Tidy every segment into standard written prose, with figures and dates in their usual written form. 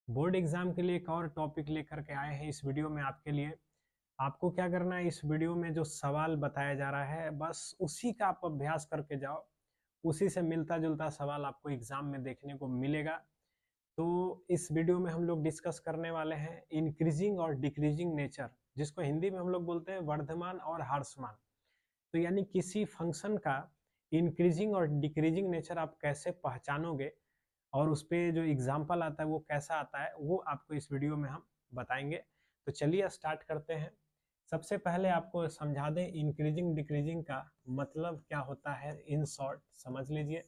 Board exam के लिए एक और टॉपिक लेकर के आए हैं इस वीडियो में आपके लिए। आपको क्या करना है, इस वीडियो में जो सवाल बताया जा रहा है बस उसी का आप अभ्यास करके जाओ। उसी से मिलता जुलता सवाल आपको एग्जाम में देखने को मिलेगा। तो इस वीडियो में हम लोग डिस्कस करने वाले हैं इंक्रीजिंग और डिक्रीजिंग नेचर, जिसको हिंदी में हम लोग बोलते हैं वर्धमान और ह्रासमान। तो यानी किसी फंक्शन का इंक्रीजिंग और डिक्रीजिंग नेचर आप कैसे पहचानोगे और उस पे जो एग्जाम्पल आता है वो कैसा आता है, वो आपको इस वीडियो में हम बताएंगे। तो चलिए स्टार्ट करते हैं। सबसे पहले आपको समझा दें इंक्रीजिंग डिक्रीजिंग का मतलब क्या होता है, इन शॉर्ट समझ लीजिए।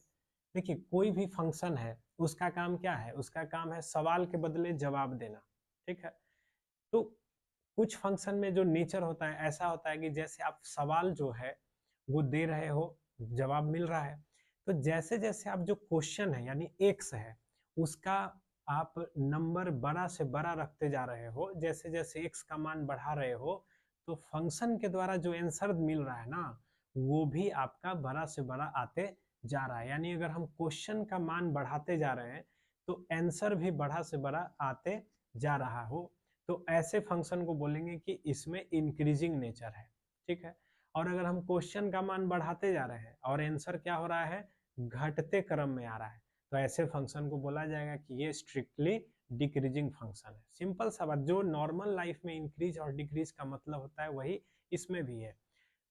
देखिए, कोई भी फंक्शन है उसका काम क्या है, उसका काम है सवाल के बदले जवाब देना। ठीक है। तो कुछ फंक्शन में जो नेचर होता है ऐसा होता है कि जैसे आप सवाल जो है वो दे रहे हो, जवाब मिल रहा है। तो जैसे जैसे आप जो क्वेश्चन है यानी एक्स है उसका आप नंबर बड़ा से बड़ा रखते जा रहे हो, जैसे जैसे एक्स का मान बढ़ा रहे हो, तो फंक्शन के द्वारा जो आंसर मिल रहा है ना, वो भी आपका बड़ा से बड़ा आते जा रहा है। यानी अगर हम क्वेश्चन का मान बढ़ाते जा रहे हैं तो आंसर भी बड़ा से बड़ा आते जा रहा हो, तो ऐसे फंक्शन को बोलेंगे कि इसमें इंक्रीजिंग नेचर है। ठीक है। और अगर हम क्वेश्चन का मान बढ़ाते जा रहे हैं और आंसर क्या हो रहा है, घटते क्रम में आ रहा है, तो ऐसे फंक्शन को बोला जाएगा कि ये स्ट्रिक्टली डिक्रीजिंग फंक्शन है। सिंपल सा बात, जो नॉर्मल लाइफ में इंक्रीज और डिक्रीज का मतलब होता है वही इसमें भी है।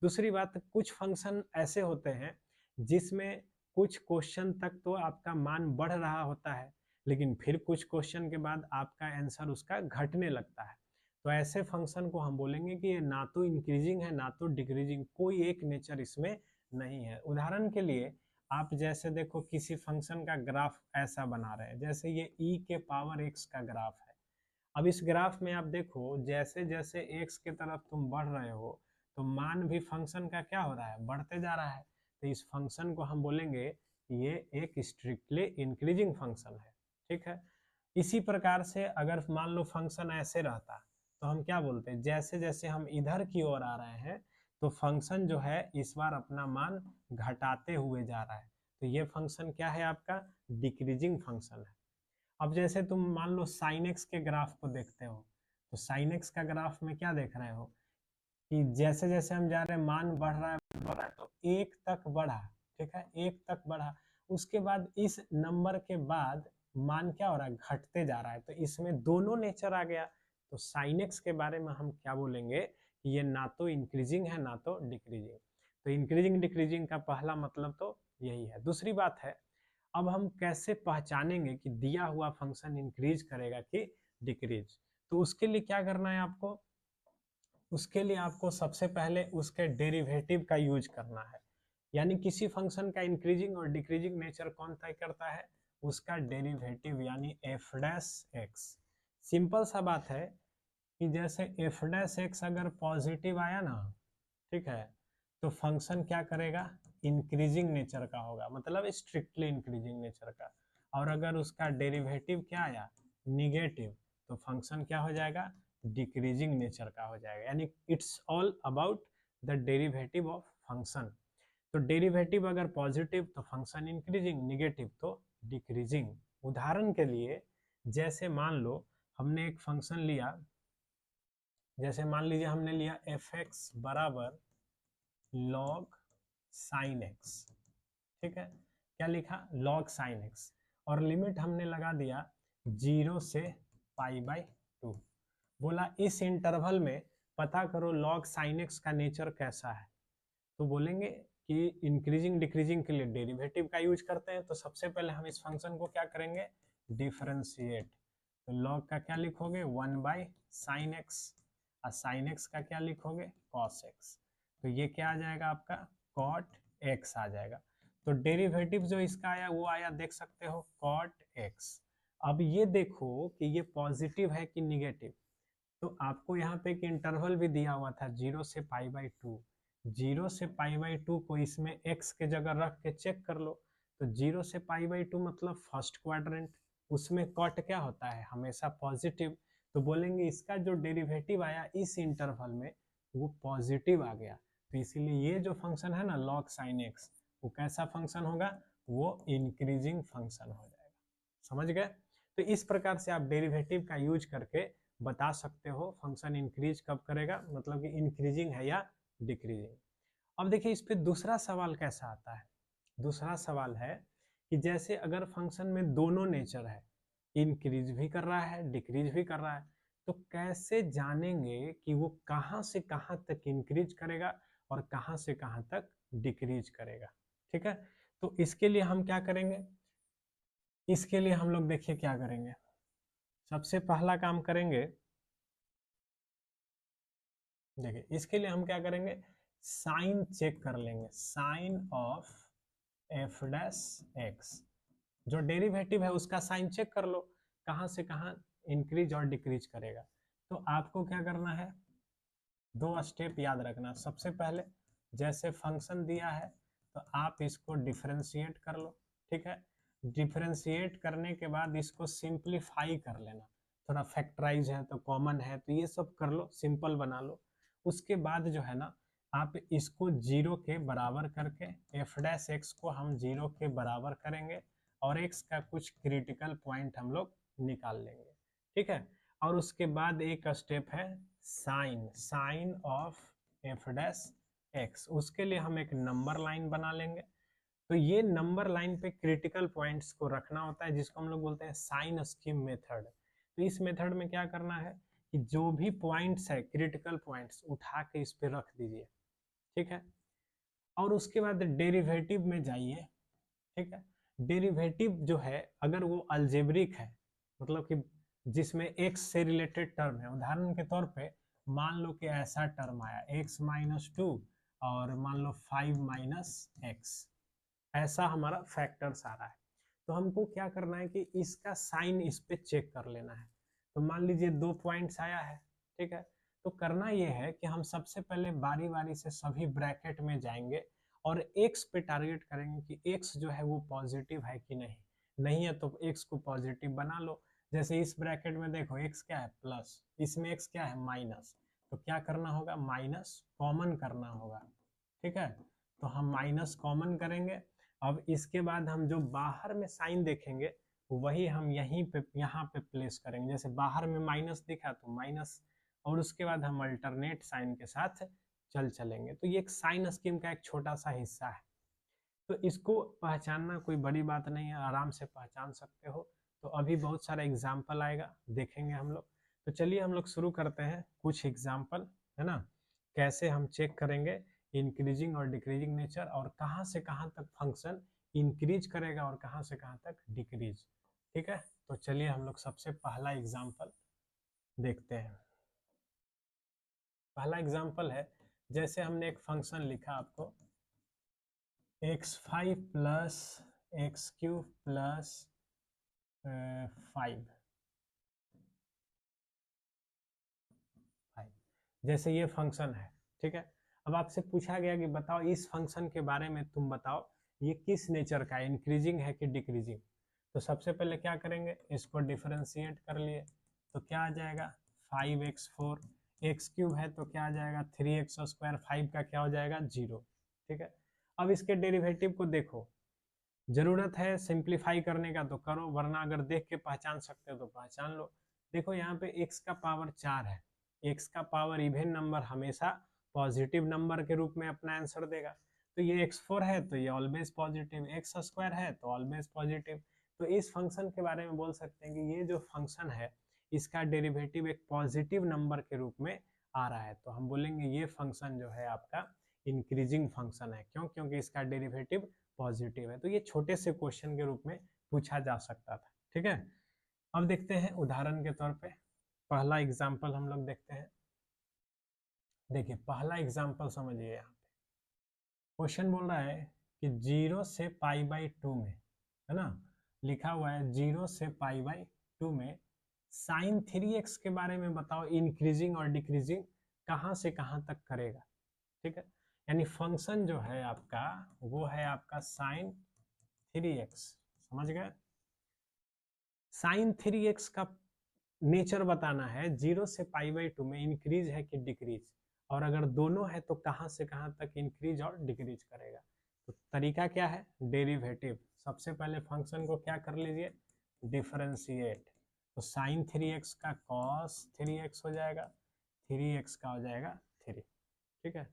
दूसरी बात, कुछ फंक्शन ऐसे होते हैं जिसमें कुछ क्वेश्चन तक तो आपका मान बढ़ रहा होता है, लेकिन फिर कुछ क्वेश्चन के बाद आपका आंसर उसका घटने लगता है। तो ऐसे फंक्शन को हम बोलेंगे कि ये ना तो इंक्रीजिंग है ना तो डिक्रीजिंग, कोई एक नेचर इसमें नहीं है। उदाहरण के लिए आप जैसे देखो, किसी फंक्शन का ग्राफ ऐसा बना रहे हैं, जैसे ये e के पावर x का ग्राफ है। अब इस ग्राफ में आप देखो, जैसे जैसे x के तरफ तुम बढ़ रहे हो तो मान भी फंक्शन का क्या हो रहा है, बढ़ते जा रहा है। तो इस फंक्शन को हम बोलेंगे ये एक स्ट्रिक्टली इंक्रीजिंग फंक्शन है। ठीक है। इसी प्रकार से अगर मान लो फंक्शन ऐसे रहता तो हम क्या बोलते हैं, जैसे जैसे हम इधर की ओर आ रहे हैं तो फंक्शन जो है इस बार अपना मान घटाते हुए जा रहा है, तो ये फंक्शन क्या है, आपका डिक्रीजिंग फंक्शन है। अब जैसे तुम मान लो साइन एक्स के ग्राफ को देखते हो, तो साइन एक्स का ग्राफ में क्या देख रहे हो कि जैसे जैसे हम जा रहे हैं मान बढ़ रहा है, तो एक तक बढ़ा। ठीक है, एक तक बढ़ा, उसके बाद इस नंबर के बाद मान क्या हो रहा है, घटते जा रहा है, तो इसमें दोनों नेचर आ गया। तो साइन एक्स के बारे में हम क्या बोलेंगे कि ये ना तो इंक्रीजिंग है ना तो डिक्रीजिंग। तो इंक्रीजिंग डिक्रीजिंग का पहला मतलब तो यही है। दूसरी बात है, अब हम कैसे पहचानेंगे कि दिया हुआ फंक्शन इंक्रीज करेगा कि डिक्रीज। तो उसके लिए क्या करना है आपको, उसके लिए आपको सबसे पहले उसके डेरिवेटिव का यूज करना है। यानी किसी फंक्शन का इंक्रीजिंग और डिक्रीजिंग नेचर कौन तय करता है, उसका डेरिवेटिव यानी एफ डैश एक्स। सिंपल सा बात है कि जैसे एफ डैश एक्स अगर पॉजिटिव आया ना, ठीक है, तो फंक्शन क्या करेगा, इंक्रीजिंग नेचर का होगा, मतलब स्ट्रिक्टली इंक्रीजिंग नेचर का। और अगर उसका डेरिवेटिव क्या आया, निगेटिव, तो फंक्शन क्या हो जाएगा, डिक्रीजिंग नेचर का हो जाएगा। यानी it's all about the derivative of function. तो डेरिवेटिव अगर पॉजिटिव तो फंक्शन इंक्रीजिंग, निगेटिव तो डिक्रीजिंग। उदाहरण के लिए जैसे मान लो हमने एक फंक्शन लिया, जैसे मान लीजिए हमने लिया एफ एक्स बराबर लॉग साइन एक्स। ठीक है, क्या लिखा, लॉग साइन एक्स, और लिमिट हमने लगा दिया 0 से π/2। बोला इस इंटरवल में पता करो लॉग साइन एक्स का नेचर कैसा है। तो बोलेंगे कि इंक्रीजिंग डिक्रीजिंग के लिए डेरिवेटिव का यूज करते हैं, तो सबसे पहले हम इस फंक्शन को क्या करेंगे, डिफरेंशिएट। तो लॉग का क्या लिखोगे, 1/sin x, और साइन एक्स का क्या लिखोगे, cos x। तो ये क्या आ जाएगा आपका, cot x आ जाएगा। तो डेरिवेटिव जो इसका आया वो आया, देख सकते हो, cot x। अब ये देखो कि ये पॉजिटिव है कि निगेटिव। तो आपको यहाँ पे एक इंटरवल भी दिया हुआ था 0 से π/2। 0 से π/2 को इसमें x के जगह रख के चेक कर लो। तो 0 से π/2 मतलब फर्स्ट क्वाड्रेंट, उसमें कॉट क्या होता है, हमेशा पॉजिटिव। तो बोलेंगे इसका जो डेरिवेटिव आया इस इंटरवल में वो पॉजिटिव आ गया, तो इसीलिए ये जो फंक्शन है ना लॉग साइन एक्स, वो कैसा फंक्शन होगा, वो इंक्रीजिंग फंक्शन हो जाएगा। समझ गए। तो इस प्रकार से आप डेरिवेटिव का यूज करके बता सकते हो फंक्शन इंक्रीज कब करेगा, मतलब कि इंक्रीजिंग है या डिक्रीजिंग। अब देखिए इस पे दूसरा सवाल कैसा आता है। दूसरा सवाल है कि जैसे अगर फंक्शन में दोनों नेचर है, इंक्रीज भी कर रहा है डिक्रीज भी कर रहा है, तो कैसे जानेंगे कि वो कहाँ से कहाँ तक इंक्रीज करेगा और कहाँ से कहाँ तक डिक्रीज करेगा। ठीक है, तो इसके लिए हम क्या करेंगे, इसके लिए हम लोग देखिए क्या करेंगे। सबसे पहला काम करेंगे, देखिए इसके लिए हम क्या करेंगे, साइन चेक कर लेंगे, sine of F dash X, जो डेरिवेटिव है उसका साइन चेक कर लो कहाँ से कहाँ इंक्रीज और डिक्रीज करेगा। तो आपको क्या करना है, दो स्टेप याद रखना। सबसे पहले जैसे फंक्शन दिया है तो आप इसको डिफरेंशिएट कर लो। ठीक है, डिफरेंशिएट करने के बाद इसको सिंप्लीफाई कर लेना, थोड़ा फैक्टराइज है तो कॉमन है तो ये सब कर लो, सिंपल बना लो। उसके बाद जो है ना, आप इसको जीरो के बराबर करके एफ डैश एक्स को हम जीरो के बराबर करेंगे और एक्स का कुछ क्रिटिकल पॉइंट हम लोग निकाल लेंगे। ठीक है, और उसके बाद एक स्टेप है sign, sign of F dash X, उसके लिए हम एक नंबर लाइन बना लेंगे। तो ये नंबर लाइन पे क्रिटिकल पॉइंट्स को रखना होता है, जिसको हम लोग बोलते हैं साइन स्कीम मेथड। तो इस मेथड में क्या करना है कि जो भी पॉइंट्स है क्रिटिकल पॉइंट्स उठा के इस पे रख दीजिए। ठीक है, और उसके बाद डेरिवेटिव में जाइए। ठीक है, डेरिवेटिव जो है अगर वो अल्जेब्रिक है, मतलब कि जिसमें एक्स से रिलेटेड टर्म है, उदाहरण के तौर पे मान लो कि ऐसा टर्म आया x माइनस टू और मान लो 5 माइनस एक्स, ऐसा हमारा फैक्टर्स आ रहा है, तो हमको क्या करना है कि इसका साइन इस पे चेक कर लेना है। तो मान लीजिए दो पॉइंट्स आया है। ठीक है, तो करना ये है कि हम सबसे पहले बारी बारी से सभी ब्रैकेट में जाएंगे और x पे टारगेट करेंगे कि x जो है वो पॉजिटिव है कि नहीं, नहीं है तो x को पॉजिटिव बना लो। जैसे इस ब्रैकेट में देखो x क्या है प्लस, इसमें x क्या है माइनस, तो क्या करना होगा, माइनस कॉमन करना होगा। ठीक है, तो हम माइनस कॉमन करेंगे। अब इसके बाद हम जो बाहर में साइन देखेंगे वही हम यहीं पे यहाँ पे प्लेस करेंगे। जैसे बाहर में माइनस दिखा तो माइनस, और उसके बाद हम अल्टरनेट साइन के साथ चलेंगे। तो ये एक साइन स्कीम का एक छोटा सा हिस्सा है, तो इसको पहचानना कोई बड़ी बात नहीं है, आराम से पहचान सकते हो। तो अभी बहुत सारा एग्जाम्पल आएगा, देखेंगे हम लोग। तो चलिए हम लोग शुरू करते हैं कुछ एग्जाम्पल, है ना, कैसे हम चेक करेंगे इंक्रीजिंग और डिक्रीजिंग नेचर, और कहाँ से कहाँ तक फंक्शन इंक्रीज करेगा और कहाँ से कहाँ तक डिक्रीज। ठीक है, तो चलिए हम लोग सबसे पहला एग्जाम्पल देखते हैं। पहला एग्जाम्पल है, जैसे हमने एक फंक्शन लिखा आपको x5 plus x cube plus 5, जैसे ये फंक्शन है। ठीक है, अब आपसे पूछा गया कि बताओ इस फंक्शन के बारे में, तुम बताओ ये किस नेचर का है, इंक्रीजिंग है कि डिक्रीजिंग। तो सबसे पहले क्या करेंगे, इसको डिफरेंशिएट कर लिए तो क्या आ जाएगा 5x4, एक्स क्यूब है तो क्या आ जाएगा 3x², 5 का क्या हो जाएगा 0। ठीक है, अब इसके डेरिवेटिव को देखो, जरूरत है सिंप्लीफाई करने का तो करो, वरना अगर देख के पहचान सकते हो तो पहचान लो। देखो यहाँ पे x का पावर 4 है, x का पावर इवन नंबर हमेशा पॉजिटिव नंबर के रूप में अपना आंसर देगा। तो ये x4 है तो ये ऑलवेज पॉजिटिव, x² है तो ऑलवेज पॉजिटिव। तो इस फंक्शन के बारे में बोल सकते हैं कि ये जो फंक्शन है इसका डेरिवेटिव एक पॉजिटिव नंबर के रूप में आ रहा है, तो हम बोलेंगे ये फंक्शन जो है आपका इंक्रीजिंग फंक्शन है। क्यों, क्योंकि इसका डेरिवेटिव पॉजिटिव है। तो ये छोटे से क्वेश्चन के रूप में पूछा जा सकता था। ठीक है, अब देखते हैं उदाहरण के तौर पे पहला एग्जाम्पल हम लोग देखते हैं। देखिए पहला एग्जाम्पल समझिए, यहाँ पे क्वेश्चन बोल रहा है कि 0 से π/2 में, है ना, लिखा हुआ है 0 से π/2 में साइन 3x के बारे में बताओ इंक्रीजिंग और डिक्रीजिंग कहाँ से कहाँ तक करेगा। ठीक है, यानी फंक्शन जो है आपका वो है आपका साइन 3x, समझ गए। साइन 3x का नेचर बताना है 0 से π/2 में इंक्रीज है कि डिक्रीज, और अगर दोनों है तो कहाँ से कहाँ तक इंक्रीज और डिक्रीज करेगा। तो तरीका क्या है, डेरिवेटिव। सबसे पहले फंक्शन को क्या कर लीजिए, डिफरेंशिएट। तो साइन 3x का कॉस 3x हो जाएगा, 3x का हो जाएगा 3। ठीक है,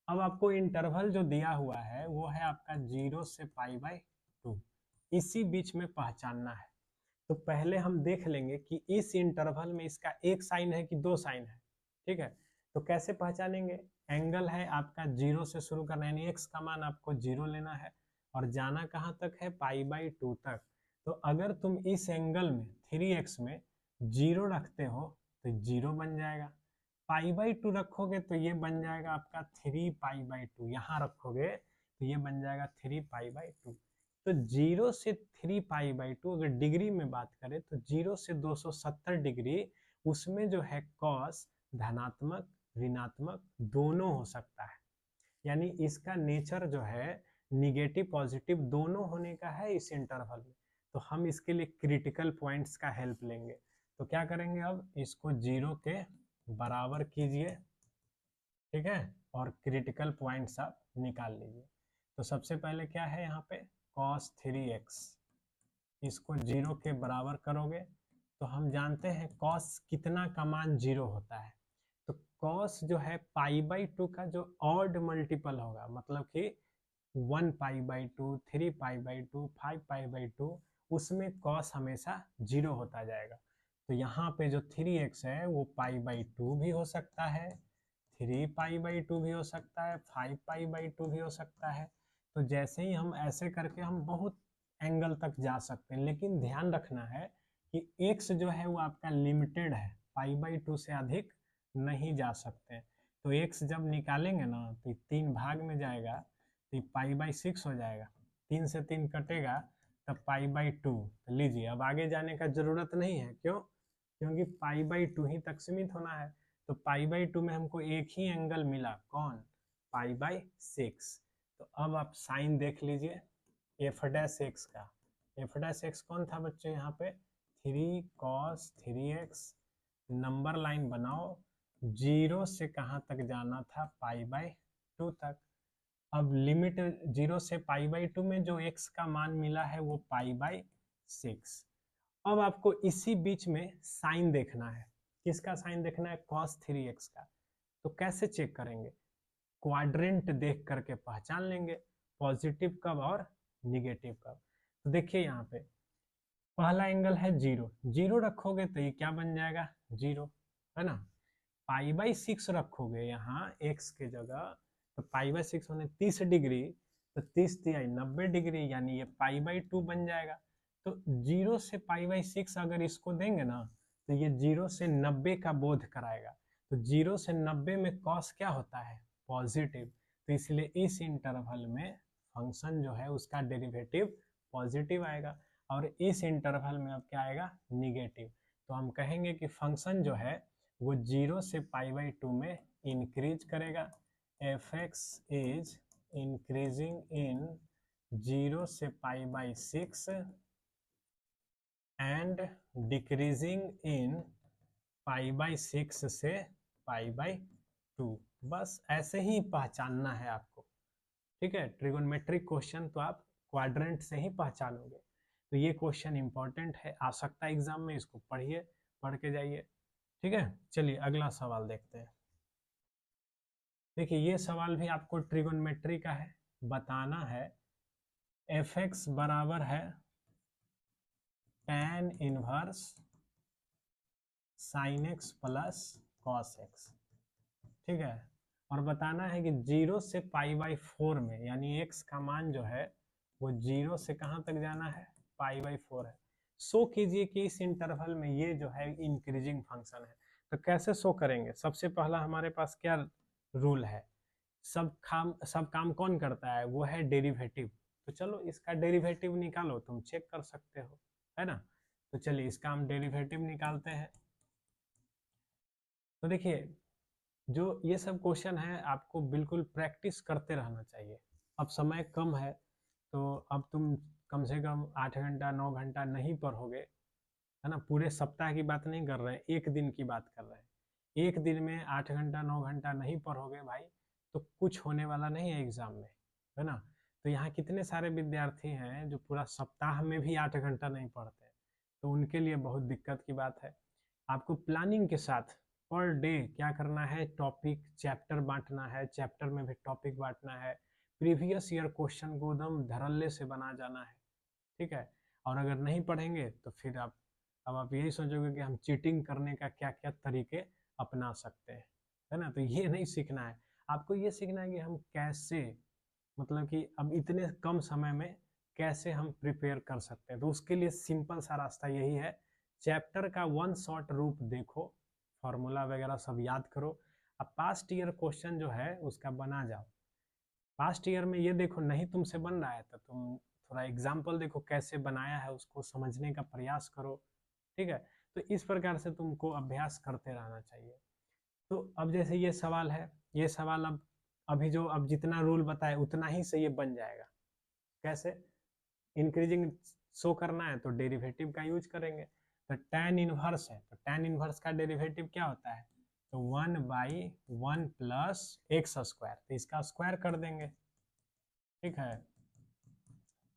अब आपको इंटरवल जो दिया हुआ है वो है आपका 0 से π/2, इसी बीच में पहचानना है। तो पहले हम देख लेंगे कि इस इंटरवल में इसका एक साइन है कि दो साइन है। ठीक है, तो कैसे पहचानेंगे? एंगल है आपका 0 से शुरू करना, यानी x का मान आपको 0 लेना है और जाना कहाँ तक है? π/2 तक। तो अगर तुम इस एंगल में 3x में 0 रखते हो तो 0 बन जाएगा, π/2 रखोगे तो ये बन जाएगा आपका 3π/2, यहाँ रखोगे तो ये बन जाएगा 3π/2। तो 0 से 3π/2 अगर डिग्री में बात करें तो 0 से 270 डिग्री, उसमें जो है कॉस धनात्मक ऋणात्मक दोनों हो सकता है, यानी इसका नेचर जो है निगेटिव पॉजिटिव दोनों होने का है इस इंटरवल में। तो हम इसके लिए क्रिटिकल पॉइंट्स का हेल्प लेंगे। तो क्या करेंगे, अब इसको 0 के बराबर कीजिए, ठीक है, और क्रिटिकल पॉइंट्स आप निकाल लीजिए। तो सबसे पहले क्या है यहाँ पे cos 3x, इसको 0 के बराबर करोगे तो हम जानते हैं cos कितना का मान 0 होता है। तो cos जो है π/2 का जो ऑड मल्टीपल होगा, मतलब कि 1π/2, 3π/2, 5π/2, उसमें cos हमेशा 0 होता जाएगा। तो यहाँ पे जो 3x है वो π/2 भी हो सकता है, 3π/2 भी हो सकता है, 5π/2 भी हो सकता है। तो जैसे ही हम ऐसे करके हम बहुत एंगल तक जा सकते हैं, लेकिन ध्यान रखना है कि x जो है वो आपका लिमिटेड है, π/2 से अधिक नहीं जा सकते। तो x जब निकालेंगे ना तो 3 भाग में जाएगा तो π/6 हो जाएगा, 3 से 3 कटेगा तब π/2। तो लीजिए, अब आगे जाने का जरूरत नहीं है, क्यों? क्योंकि π/2 ही तक सीमित होना है। तो π/2 में हमको एक ही एंगल मिला, कौन? π/6। तो अब आप साइन देख लीजिए f' का। f' कौन था बच्चों? यहाँ पे 3 cos 3x, नंबर लाइन बनाओ, 0 से कहाँ तक जाना था? π/2 तक। अब लिमिट 0 से π/2 में जो x का मान मिला है वो π/6। अब आपको इसी बीच में साइन देखना है। किसका साइन देखना है? cos 3x का। तो कैसे चेक करेंगे? क्वाड्रेंट देख करके पहचान लेंगे पॉजिटिव कब और निगेटिव कब। तो देखिए यहाँ पे पहला एंगल है 0, 0 रखोगे तो ये क्या बन जाएगा? 0, है ना। π/6 रखोगे यहाँ x के जगह तो π/6 होने 30 डिग्री, तो 30 तिहाई 90 डिग्री, यानी ये π/2 बन जाएगा। तो 0 से π/6 अगर इसको देंगे ना तो ये 0 से 90 का बोध कराएगा। तो 0 से 90 में cos क्या होता है? पॉजिटिव। तो इसलिए इस इंटरवल में फंक्शन जो है उसका डेरिवेटिव पॉजिटिव आएगा, और इस इंटरवल में अब क्या आएगा? निगेटिव। तो हम कहेंगे कि फंक्शन जो है वो 0 से π/2 में इंक्रीज करेगा। f(x) इज इंक्रीजिंग इन 0 से π/6 एंड डिक्रीजिंग इन π/6 से π/2। बस ऐसे ही पहचानना है आपको, ठीक है। ट्रिगोनोमेट्रिक क्वेश्चन तो आप क्वाड्रेंट से ही पहचानोगे। तो ये क्वेश्चन इंपॉर्टेंट है, आ सकता है एग्जाम में, इसको पढ़िए, पढ़ के जाइए, ठीक है। चलिए अगला सवाल देखते हैं। देखिए ये सवाल भी आपको ट्रिगोनोमेट्री का है। बताना है f(x) बराबर है tan inverse sin x plus cos x, ठीक है। और बताना है कि 0 से π/4 में, यानी x का मान जो है वो 0 से कहाँ तक जाना है? π/4 है। शो कीजिए कि इस इंटरवल में ये जो है इंक्रीजिंग फंक्शन है। तो कैसे शो करेंगे? सबसे पहला हमारे पास क्या रूल है? सब काम कौन करता है? वो है डेरिवेटिव। तो चलो इसका डेरिवेटिव निकालो, तुम चेक कर सकते हो, है ना। तो चलिए इसका हम डेरिवेटिव निकालते हैं। तो देखिए जो ये सब क्वेश्चन है आपको बिल्कुल प्रैक्टिस करते रहना चाहिए। अब समय कम है तो अब तुम कम से कम 8 घंटा 9 घंटा नहीं पढ़ोगे, है ना। पूरे सप्ताह की बात नहीं कर रहे हैं, एक दिन की बात कर रहे हैं। एक दिन में 8 घंटा 9 घंटा नहीं पढ़ोगे भाई तो कुछ होने वाला नहीं है एग्जाम में, है ना। तो यहाँ कितने सारे विद्यार्थी हैं जो पूरा सप्ताह में भी 8 घंटा नहीं पढ़ते, तो उनके लिए बहुत दिक्कत की बात है। आपको प्लानिंग के साथ पर डे क्या करना है, टॉपिक चैप्टर बांटना है, चैप्टर में भी टॉपिक बांटना है, प्रीवियस ईयर क्वेश्चन को एकदम धड़ल्ले से बना जाना है, ठीक है। और अगर नहीं पढ़ेंगे तो फिर आप यही सोचोगे कि हम चीटिंग करने का क्या क्या तरीके अपना सकते हैं, है ना। तो ये नहीं सीखना है, आपको ये सीखना है कि हम कैसे, मतलब कि अब इतने कम समय में कैसे हम प्रिपेयर कर सकते हैं। तो उसके लिए सिंपल सा रास्ता यही है, चैप्टर का वन शॉट रूप देखो, फॉर्मूला वगैरह सब याद करो, अब पास्ट ईयर क्वेश्चन जो है उसका बना जाओ। पास्ट ईयर में ये देखो नहीं तुमसे बन रहा है तो तुम थोड़ा एग्जाम्पल देखो कैसे बनाया है, उसको समझने का प्रयास करो, ठीक है। तो इस प्रकार से तुमको अभ्यास करते रहना चाहिए। तो अब जैसे ये सवाल है, ये सवाल अब अभी जो अब जितना रूल बताए उतना ही से ये बन जाएगा। कैसे, इंक्रीजिंग शो करना है तो डेरिवेटिव का यूज करेंगे। तो tan इनवर्स है तो tan इनवर्स का डेरिवेटिव क्या होता है, तो 1/1 प्लस एक्स स्क्वायर, तो इसका स्क्वायर कर देंगे, ठीक है।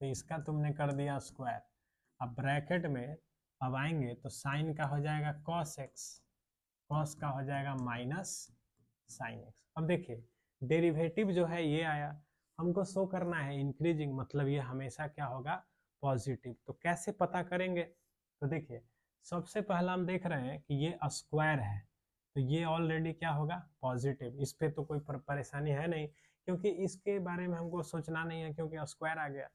तो इसका तुमने कर दिया स्क्वायर। अब ब्रैकेट में अब आएंगे तो साइन का हो जाएगा कॉस एक्स, कॉस का हो जाएगा माइनस साइन एक्स। अब देखिए डेरिवेटिव जो है ये आया, हमको शो करना है इंक्रीजिंग, मतलब ये हमेशा क्या होगा, पॉजिटिव। तो कैसे पता करेंगे, तो देखिए सबसे पहला हम देख रहे हैं कि ये स्क्वायर है तो ये ऑलरेडी क्या होगा, पॉजिटिव। इस पे तो कोई परेशानी है नहीं, क्योंकि इसके बारे में हमको सोचना नहीं है क्योंकि स्क्वायर आ गया।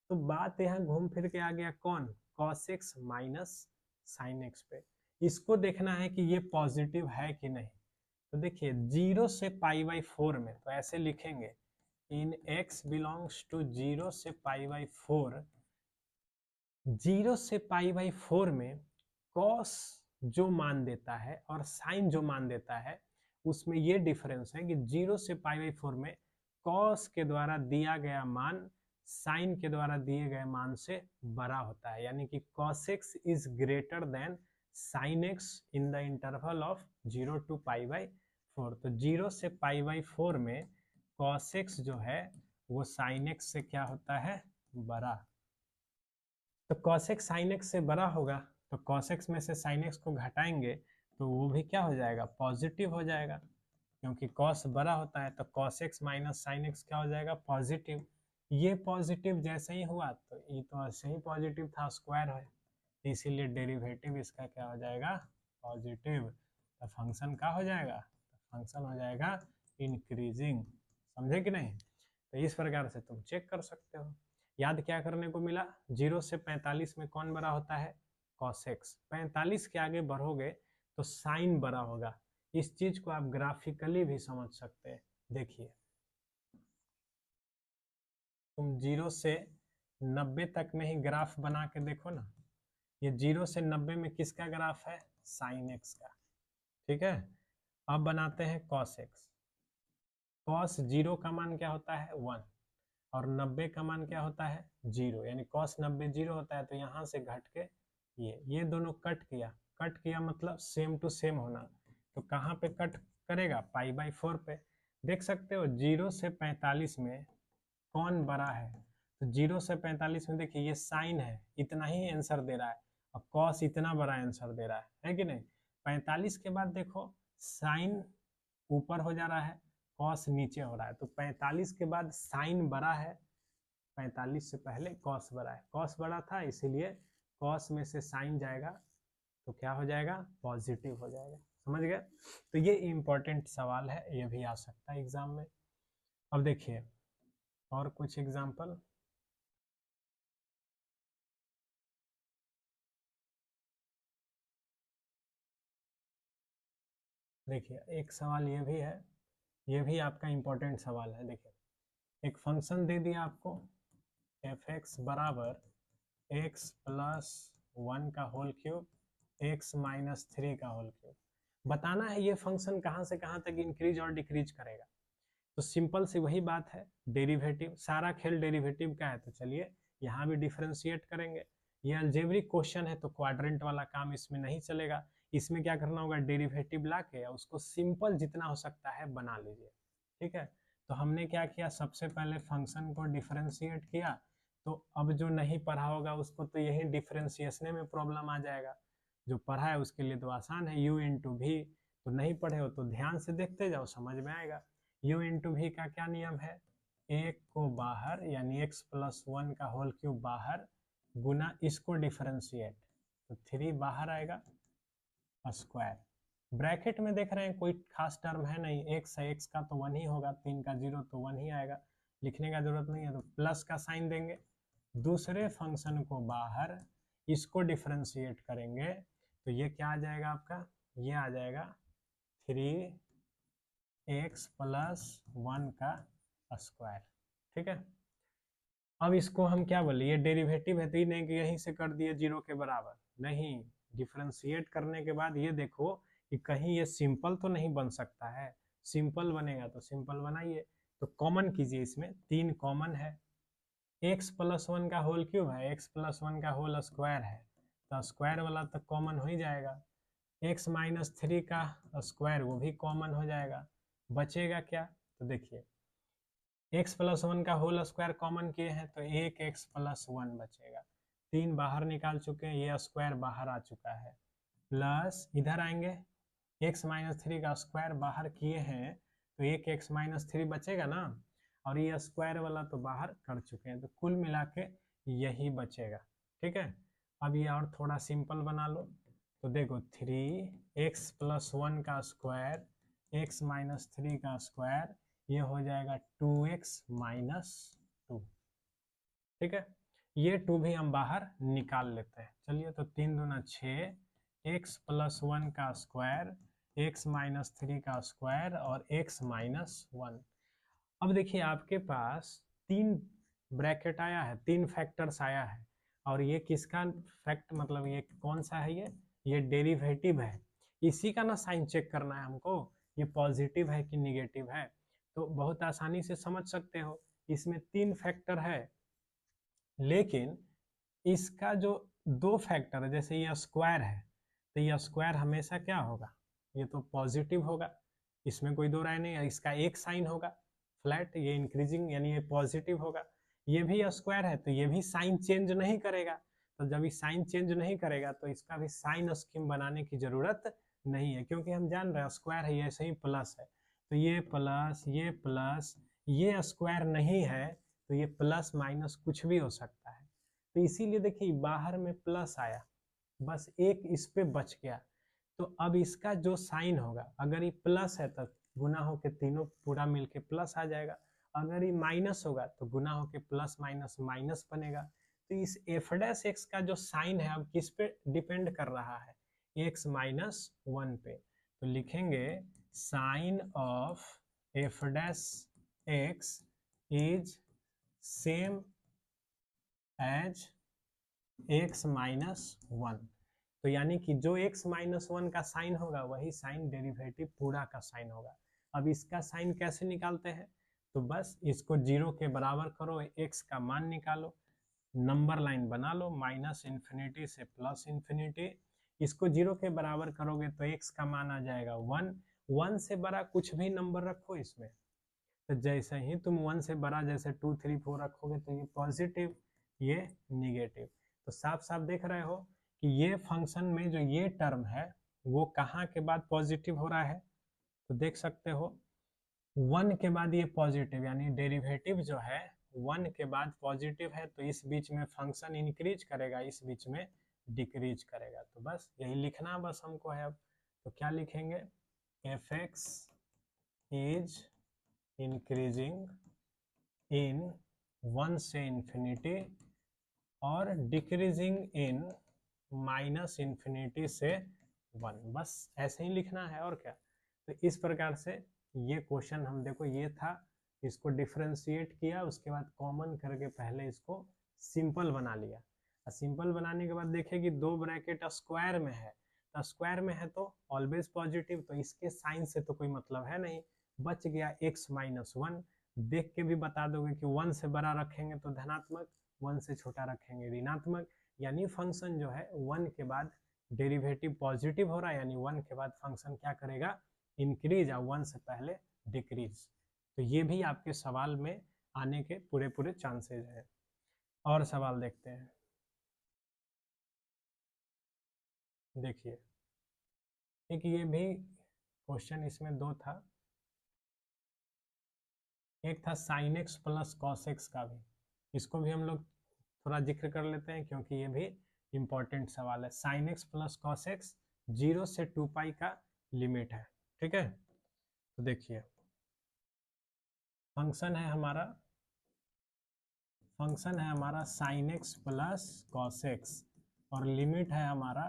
तो बात यहाँ घूम फिर के आ गया कौन, cos x minus sine x पे। इसको देखना है कि ये पॉजिटिव है कि नहीं। तो देखिए 0 से π/4 में तो ऐसे लिखेंगे, इन x बिलोंग्स टू 0 से π/4, 0 से π/4 में कॉस जो मान देता है और साइन जो मान देता है उसमें ये डिफरेंस है कि 0 से π/4 में कॉस के द्वारा दिया गया मान साइन के द्वारा दिए गए मान से बड़ा होता है, यानी कि cos x is greater than sin x in the interval of 0 to π/4। तो 0 से π/4 में cos x जो है वो sin x से क्या होता है, बड़ा। तो cos x sin x से बड़ा होगा तो cos x में से sin x को घटाएंगे तो वो भी क्या हो जाएगा, पॉजिटिव हो जाएगा, क्योंकि cos बड़ा होता है तो cos x minus sine x क्या हो जाएगा, पॉजिटिव। ये पॉजिटिव जैसे ही हुआ तो ये तो ऐसे ही पॉजिटिव था, स्क्वायर है, इसीलिए डेरिवेटिव इसका क्या हो जाएगा, पॉजिटिव। तो फंक्शन क्या हो जाएगा, फंक्शन हो जाएगा इंक्रीजिंग। समझे कि नहीं। तो इस प्रकार से तुम चेक कर सकते हो। याद क्या करने को मिला, 0 से 45 में कौन बड़ा होता है, cos x। 45 के आगे बढ़ोगे तो साइन बड़ा होगा। इस चीज को आप ग्राफिकली भी समझ सकते हैं। देखिए तुम 0 से 90 तक में ही ग्राफ बना के देखो ना, ये 0 से 90 में किसका ग्राफ है, साइन एक्स का, ठीक है। अब बनाते हैं cos x। cos 0 का मान क्या होता है, 1, और 90 का मान क्या होता है, 0, यानी cos 90 0 होता है तो यहाँ से घट के ये दोनों कट किया, कट किया मतलब सेम टू सेम होना। तो कहाँ पे कट करेगा, π/4 पे। देख सकते हो 0 से 45 में कौन बड़ा है, तो 0 से 45 में देखिए ये साइन है, इतना ही आंसर दे रहा है, और cos इतना बड़ा आंसर दे रहा है कि नहीं। 45 के बाद देखो साइन ऊपर हो जा रहा है, cos नीचे हो रहा है, तो 45 के बाद साइन बड़ा है, 45 से पहले cos बड़ा है, cos बड़ा था इसीलिए cos में से साइन जाएगा तो क्या हो जाएगा, पॉजिटिव हो जाएगा। समझ गए। तो ये इम्पोर्टेंट सवाल है, ये भी आ सकता है एग्जाम में। अब देखिए और कुछ एग्जाम्पल। देखिए एक सवाल ये भी है, ये भी आपका इम्पोर्टेंट सवाल है। देखिए एक फंक्शन दे दिया आपको एफ एक्स बराबर एक्स प्लस 1 का होल क्यूब एक्स माइनस 3 का होल क्यूब। बताना है ये फंक्शन कहाँ से कहाँ तक इंक्रीज और डिक्रीज करेगा। तो सिंपल सी वही बात है, डेरिवेटिव, सारा खेल डेरिवेटिव का है। तो चलिए यहाँ भी डिफरेंशिएट करेंगे। ये अलजेब्रिक क्वेश्चन है तो क्वाड्रेंट वाला काम इसमें नहीं चलेगा। इसमें क्या करना होगा, डेरिवेटिव ला के उसको सिंपल जितना हो सकता है बना लीजिए, ठीक है। तो हमने क्या किया, सबसे पहले फंक्शन को डिफरेंशिएट किया, तो अब जो नहीं पढ़ा होगा उसको तो यही डिफ्रेंसिएशन में प्रॉब्लम आ जाएगा, जो पढ़ा है उसके लिए तो आसान है, u इंटू भी। तो नहीं पढ़े हो तो ध्यान से देखते जाओ, समझ में आएगा। u इंटू भी का क्या नियम है, एक को बाहर यानी x प्लस 1 का होल क्यूब बाहर गुना इसको डिफरेंशिएट, तो 3 बाहर आएगा स्क्वायर। ब्रैकेट में देख रहे हैं कोई खास टर्म है नहीं, x है, x का तो 1 ही होगा, 3 का 0 तो 1 ही आएगा, लिखने का जरूरत नहीं है, तो प्लस का साइन देंगे। दूसरे फंक्शन को बाहर इसको डिफरेंशिएट करेंगे तो ये क्या आ जाएगा आपका, ये आ जाएगा 3x प्लस 1 का स्क्वायर। ठीक है, अब इसको हम क्या बोले, ये डेरिवेटिव है तो ये नहीं कि यहीं से कर दिए 0 के बराबर, नहीं, डिफरेंशिएट करने के बाद ये देखो कि कहीं ये सिंपल तो नहीं बन सकता है, सिंपल बनेगा तो सिंपल बनाइए। तो कॉमन कीजिए, इसमें 3 कॉमन है, x प्लस 1 का होल क्यूब है, x प्लस 1 का होल स्क्वायर है, तो स्क्वायर वाला तो कॉमन हो ही जाएगा, x माइनस 3 का स्क्वायर वो भी कॉमन हो जाएगा, बचेगा क्या, तो देखिए x प्लस 1 का होल स्क्वायर कॉमन किए हैं तो एक x प्लस 1 बचेगा, 3 बाहर निकाल चुके हैं, ये स्क्वायर बाहर आ चुका है, प्लस इधर आएंगे x माइनस 3 का स्क्वायर बाहर किए हैं तो एक x माइनस 3 बचेगा ना, और ये स्क्वायर वाला तो बाहर कर चुके हैं, तो कुल मिला के यही बचेगा। ठीक है, अब ये और थोड़ा सिंपल बना लो, तो देखो 3x प्लस 1 का स्क्वायर x माइनस 3 का स्क्वायर, ये हो जाएगा 2x माइनस 2। ठीक है, ये 2 भी हम बाहर निकाल लेते हैं, चलिए, तो 3 दूना 6, x प्लस 1 का स्क्वायर, x माइनस 3 का स्क्वायर और x माइनस 1। अब देखिए आपके पास 3 ब्रैकेट आया है, 3 फैक्टर्स आया है, और ये किसका फैक्ट, मतलब ये कौन सा है, ये डेरिवेटिव है, इसी का ना साइन चेक करना है हमको, ये पॉजिटिव है कि निगेटिव है। तो बहुत आसानी से समझ सकते हो, इसमें 3 फैक्टर है, लेकिन इसका जो 2 फैक्टर है, जैसे ये स्क्वायर है तो ये स्क्वायर हमेशा क्या होगा, ये तो पॉजिटिव होगा, इसमें कोई दो राय नहीं है, इसका एक साइन होगा फ्लैट, ये इंक्रीजिंग यानी ये पॉजिटिव होगा, ये भी स्क्वायर है तो ये भी साइन चेंज नहीं करेगा, तो जब ये साइन चेंज नहीं करेगा तो इसका भी साइन स्कीम बनाने की जरूरत नहीं है, क्योंकि हम जान रहे हैं स्क्वायर है, ये ऐसे ही प्लस है, तो ये प्लस ये स्क्वायर नहीं है तो ये प्लस माइनस कुछ भी हो सकता है, तो इसीलिए देखिए बाहर में प्लस आया, बस एक इस पे बच गया, तो अब इसका जो साइन होगा, अगर ये प्लस है तो गुना होके तीनों पूरा मिलके प्लस आ जाएगा, अगर ये माइनस होगा तो गुना होके प्लस माइनस माइनस बनेगा, तो इस एफ डैश एक्स का जो साइन है अब किस पे डिपेंड कर रहा है, एक्स माइनस 1 पे, तो लिखेंगे sign of F dash X is same as x minus 1, तो यानी कि जो x माइनस 1 का साइन होगा वही साइन डेरिवेटिव पूरा का साइन होगा। अब इसका साइन कैसे निकालते हैं, तो बस इसको 0 के बराबर करो, x का मान निकालो, नंबर लाइन बना लो माइनस इन्फिनिटी से प्लस इन्फिनिटी, इसको 0 के बराबर करोगे तो x का मान आ जाएगा 1, 1 से बड़ा कुछ भी नंबर रखो इसमें, तो जैसे ही तुम 1 से बड़ा जैसे 2 3 4 रखोगे तो ये पॉजिटिव ये निगेटिव, तो साफ साफ देख रहे हो कि ये फंक्शन में जो ये टर्म है वो कहाँ के बाद पॉजिटिव हो रहा है, तो देख सकते हो 1 के बाद ये पॉजिटिव, यानी डेरिवेटिव जो है 1 के बाद पॉजिटिव है, तो इस बीच में फंक्शन इंक्रीज करेगा, इस बीच में डिक्रीज करेगा, तो बस यही लिखना बस हमको है। अब तो क्या लिखेंगे, F x is increasing in 1 से इंफिनिटी और डिक्रीजिंग इन माइनस इन्फिनिटी से 1, बस ऐसे ही लिखना है और क्या। तो इस प्रकार से ये क्वेश्चन हम देखो, ये था, इसको डिफरेंशिएट किया, उसके बाद कॉमन करके पहले इसको सिंपल बना लिया, और सिंपल बनाने के बाद देखे कि 2 ब्रैकेट स्क्वायर में है, तो स्क्वायर में है तो ऑलवेज पॉजिटिव, तो इसके साइन से तो कोई मतलब है नहीं, बच गया x माइनस 1, देख के भी बता दोगे कि 1 से बड़ा रखेंगे तो धनात्मक, 1 से छोटा रखेंगे ऋणात्मक, यानी फंक्शन जो है 1 के बाद डेरिवेटिव पॉजिटिव हो रहा है, यानी 1 के बाद फंक्शन क्या करेगा, इंक्रीज, और 1 से पहले डिक्रीज, तो ये भी आपके सवाल में आने के पूरे चांसेस है। और सवाल देखते हैं। देखिए, एक ये भी क्वेश्चन इसमें दो था, एक था sine x plus cos x का भी, इसको भी हम लोग थोड़ा जिक्र कर लेते हैं क्योंकि ये भी इंपॉर्टेंट सवाल है। Sine x plus cos x 0 से 2 पाई का लिमिट है, ठीक है। तो देखिए, फंक्शन है हमारा sine x plus cos x और लिमिट है हमारा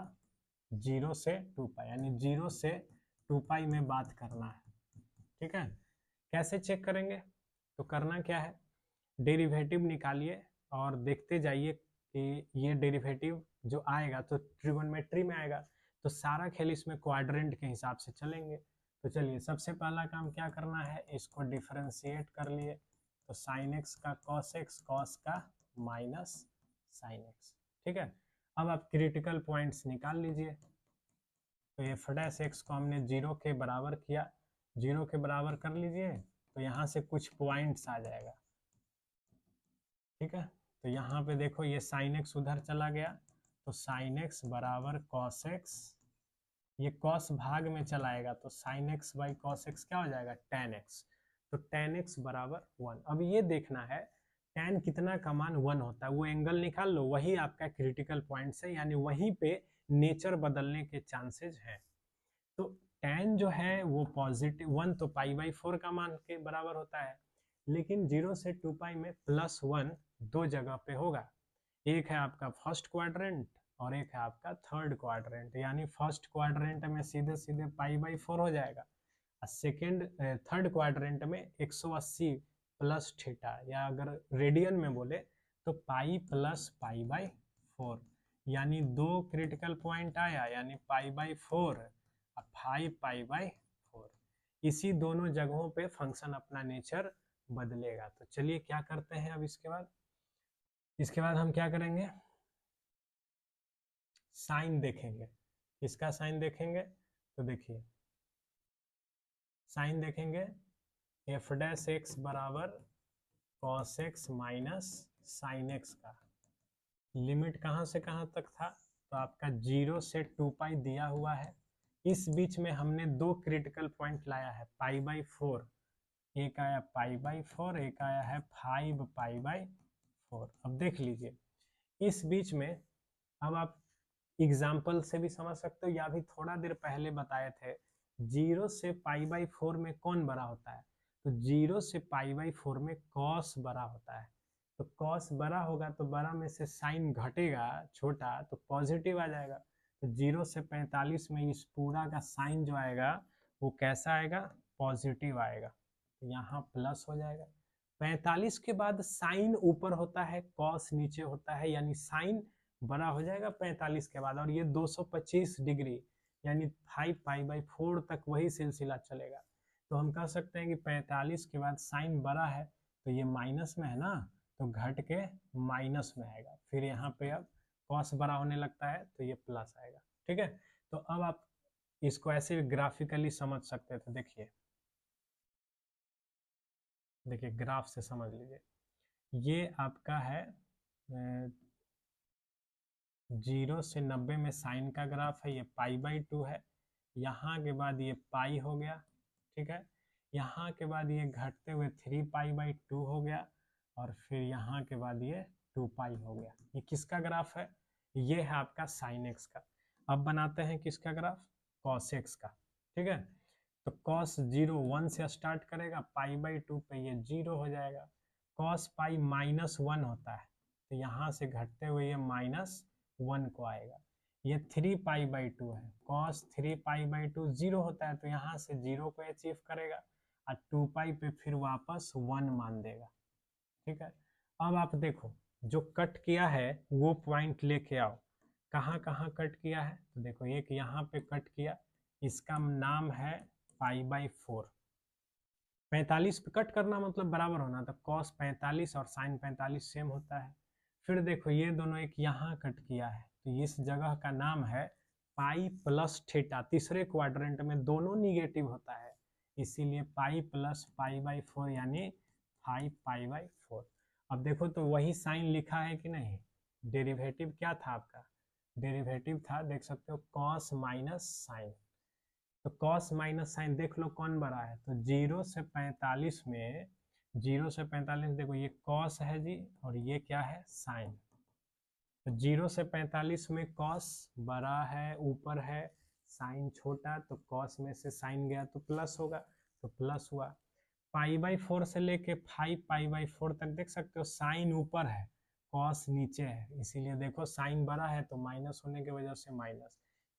0 से 2 पाई, यानी 0 से 2 पाई में बात करना है, ठीक है। कैसे चेक करेंगे? तो करना क्या है, डेरिवेटिव निकालिए और देखते जाइए कि ये डेरिवेटिव जो आएगा तो ट्रिगोनोमेट्री में आएगा, तो सारा खेल इसमें क्वाड्रेंट के हिसाब से चलेंगे। तो चलिए, सबसे पहला काम क्या करना है, इसको डिफरेंशिएट कर लिए, तो साइन एक्स का कॉस एक्स, कॉस का माइनस साइन एक्स, ठीक है। अब आप क्रिटिकल पॉइंट्स निकाल लीजिए। तो एफ डैश एक्स को हमने 0 के बराबर किया, 0 के बराबर कर लीजिए, तो यहाँ से कुछ पॉइंट्स आ जाएगा, ठीक है। तो यहाँ पे देखो, ये साइन एक्स उधर चला गया, तो साइन एक्स बराबर कॉस एक्स, ये कॉस भाग में चलाएगा तो sine x by cos x क्या हो जाएगा, टेन एक्स। तो टेन एक्स बराबर 1। अब ये देखना है टेन कितना का मान 1 होता है, वो एंगल निकाल लो, वही आपका क्रिटिकल पॉइंट है, यानी वहीं पे नेचर बदलने के चांसेस हैं। तो टेन जो है वो पॉजिटिव 1 तो पाई बाई 4 का मान के बराबर होता है, लेकिन 0 से 2 पाई में +1 दो जगह पे होगा, एक है आपका फर्स्ट क्वाड्रेंट और एक है आपका थर्ड क्वाड्रेंट, यानी फर्स्ट क्वाड्रेंट में सीधे सीधे पाई बाई 4 हो जाएगा, और सेकेंड थर्ड क्वाड्रेंट में 180 प्लस थीटा, या अगर रेडियन में बोले तो पाई प्लस पाई बाई 4, यानी दो क्रिटिकल पॉइंट आया, यानी पाई बाई 4 और 5 पाई बाई 4। इसी दोनों जगहों पे फंक्शन अपना नेचर बदलेगा। तो चलिए क्या करते हैं अब, इसके बाद हम क्या करेंगे, साइन देखेंगे। किसका साइन देखेंगे? तो देखिए, साइन देखेंगे एफ डैश एक्स बराबर cos x minus sine x का। लिमिट कहाँ से कहाँ तक था? तो आपका 0 से 2 पाई दिया हुआ है, इस बीच में हमने दो क्रिटिकल पॉइंट लाया है, पाई बाई 4, एक आया पाई बाई 4, एक आया है 5 पाई बाई 4। अब देख लीजिए, इस बीच में, अब आप एग्जाम्पल से भी समझ सकते हो या भी थोड़ा देर पहले बताए थे, 0 से पाई बाई 4 में कौन बड़ा होता है? तो 0 से पाई बाई 4 में कॉस बड़ा होता है, तो कॉस बड़ा होगा तो बड़ा में से साइन घटेगा छोटा, तो पॉजिटिव आ जाएगा। तो 0 से 45 में इस पूरा का साइन जो आएगा वो कैसा आएगा? पॉजिटिव आएगा, तो यहाँ प्लस हो जाएगा। 45 के बाद साइन ऊपर होता है, कॉस नीचे होता है, यानी साइन बड़ा हो जाएगा 45 के बाद, और ये 225 डिग्री यानी 5 पाई बाई 4 तक वही सिलसिला चलेगा। तो हम कह सकते हैं कि 45 के बाद साइन बड़ा है, तो ये माइनस में है ना, तो घट के माइनस में आएगा, फिर यहाँ पे अब कॉस बड़ा होने लगता है तो ये प्लस आएगा, ठीक है। तो अब आप इसको ऐसे ग्राफिकली समझ सकते थे। देखिए ग्राफ से समझ लीजिए, ये आपका है 0 से 90 में साइन का ग्राफ है, ये पाई बाई 2 है, यहाँ के बाद ये पाई हो गया, ठीक है। यहाँ के बाद ये घटते हुए 3 पाई बाई 2 हो गया, और फिर यहाँ के बाद ये 2 पाई हो गया। ये किसका ग्राफ है? ये है आपका साइन एक्स का। अब बनाते हैं किसका ग्राफ? कॉस एक्स का, ठीक है। तो कॉस 0 1 से स्टार्ट करेगा, पाई बाई 2 पे ये 0 हो जाएगा, कॉस पाई -1 होता है, तो यहाँ से घटते हुए ये -1 को आएगा। ये 3 पाई बाई 2 है, कॉस 3 पाई बाई 2 0 होता है, तो यहाँ से 0 को अचीव करेगा, और 2 पाई पे फिर वापस 1 मान देगा, ठीक है। अब आप देखो, जो कट किया है वो पॉइंट लेके आओ, कहाँ कहाँ कट किया है? तो देखो, एक यहाँ पे कट किया, इसका नाम है पाई बाई 4। 45 पे कट करना मतलब बराबर होना, तो कॉस 45 और साइन 45 सेम होता है। फिर देखो, ये दोनों एक यहाँ कट किया है, तो इस जगह का नाम है पाई प्लस थीटा। तीसरे क्वाड्रेंट में दोनों निगेटिव होता है, इसीलिए पाई प्लस पाई बाई 4 यानी 5 पाई बाई 4। अब देखो तो वही साइन लिखा है कि नहीं, डेरिवेटिव क्या था आपका, डेरिवेटिव था, देख सकते हो कॉस माइनस साइन। तो कॉस माइनस साइन देख लो कौन बड़ा है, तो 0 से 45 में, 0 से 45 देखो ये कॉस है जी और ये क्या है साइन। तो 0 से 45 में कॉस बड़ा है ऊपर है, साइन छोटा, तो कॉस में से साइन गया तो प्लस होगा, तो प्लस हुआ। पाई बाई 4 से लेके 5 पाई बाई 4 तक देख सकते हो साइन ऊपर है कॉस नीचे है, इसीलिए देखो साइन बड़ा है तो माइनस होने की वजह से माइनस।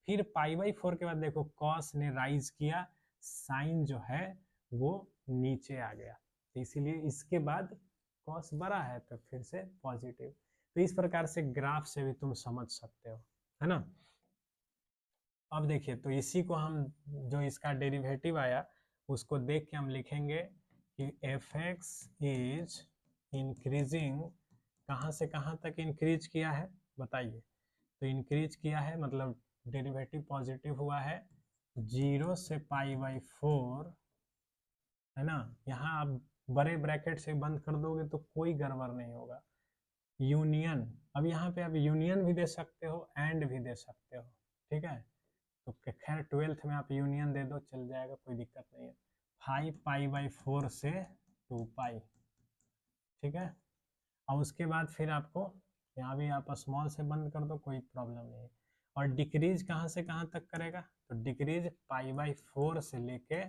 फिर पाई बाई 4 के बाद देखो कॉस ने राइज किया, साइन जो है वो नीचे आ गया, तो इसीलिए इसके बाद कॉस बड़ा है तो फिर से पॉजिटिव। तो इस प्रकार से ग्राफ से भी तुम समझ सकते हो, है ना। अब देखिए तो इसी को हम, जो इसका डेरिवेटिव आया उसको देख के हम लिखेंगे कि एफ एक्स इज इंक्रीजिंग, कहाँ से कहाँ तक इंक्रीज किया है बताइए, तो इंक्रीज किया है मतलब डेरिवेटिव पॉजिटिव हुआ है 0 से पाई बाई 4, है ना। यहाँ आप बड़े ब्रैकेट से बंद कर दोगे तो कोई गड़बड़ नहीं होगा। यूनियन, अब यहाँ पे आप यूनियन भी दे सकते हो एंड भी दे सकते हो, ठीक है। तो खैर 12th में आप यूनियन दे दो चल जाएगा, कोई दिक्कत नहीं है। 5 पाई बाई 4 से 2 पाई, ठीक है। और उसके बाद फिर आपको यहाँ भी आप स्मॉल से बंद कर दो, कोई प्रॉब्लम नहीं है। और डिक्रीज कहाँ से कहाँ तक करेगा, तो डिक्रीज पाई बाई 4 से लेके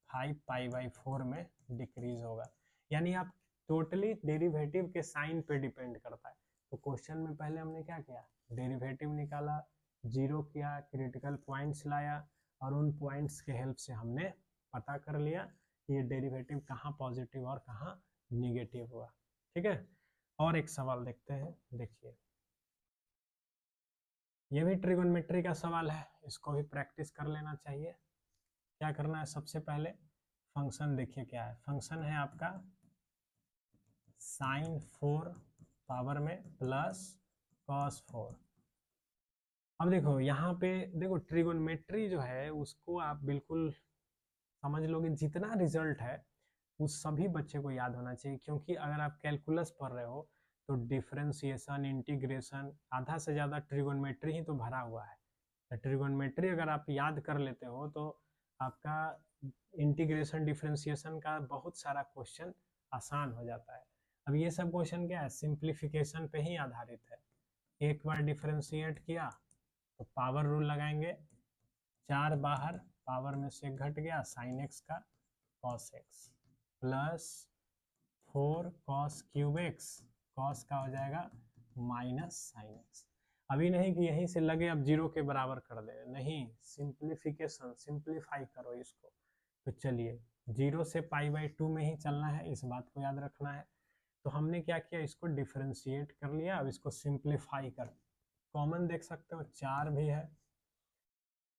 5 पाई बाई 4 में डिक्रीज होगा। यानी आप टोटली डेरिवेटिव के साइन पे डिपेंड करता है। तो क्वेश्चन में पहले हमने क्या किया, डेरिवेटिव निकाला, जीरो किया, क्रिटिकल पॉइंट्स लाया, और उन पॉइंट्स के हेल्प से हमने पता कर लिया कि ये डेरिवेटिव कहाँ पॉजिटिव और कहाँ निगेटिव हुआ, ठीक है। और एक सवाल देखते हैं, देखिए ये भी ट्रिगोनोमेट्री का सवाल है, इसको भी प्रैक्टिस कर लेना चाहिए। क्या करना है, सबसे पहले फंक्शन देखिए क्या है, फंक्शन है आपका साइन 4 पावर में प्लस कॉस 4। अब देखो यहाँ पे देखो ट्रिगोनोमेट्री जो है उसको आप बिल्कुल समझ लोगे, जितना रिजल्ट है उस सभी बच्चे को याद होना चाहिए, क्योंकि अगर आप कैलकुलस पढ़ रहे हो तो डिफरेंशिएशन, इंटीग्रेशन, आधा से ज़्यादा ट्रिगोनोमेट्री ही तो भरा हुआ है। तो ट्रिगोनोमेट्री अगर आप याद कर लेते हो तो आपका इंटीग्रेशन डिफरेंशिएशन का बहुत सारा क्वेश्चन आसान हो जाता है। अब ये सब क्वेश्चन क्या है, सिंप्लीफिकेशन पे ही आधारित है। एक बार डिफरेंशिएट किया तो पावर रूल लगाएंगे, 4 बाहर, पावर में से घट गया, साइन एक्स का cos x, plus 4 cos cube x, cos का हो जाएगा माइनस साइन एक्स। अभी नहीं कि यहीं से लगे अब जीरो के बराबर कर दे, नहीं, सिंप्लीफिकेशन, सिंप्लीफाई करो इसको। तो चलिए 0 से पाई बाई 2 में ही चलना है, इस बात को याद रखना है। तो हमने क्या किया, इसको डिफरेंशिएट कर लिया, अब इसको सिंप्लीफाई कर, कॉमन देख सकते हो 4 भी है,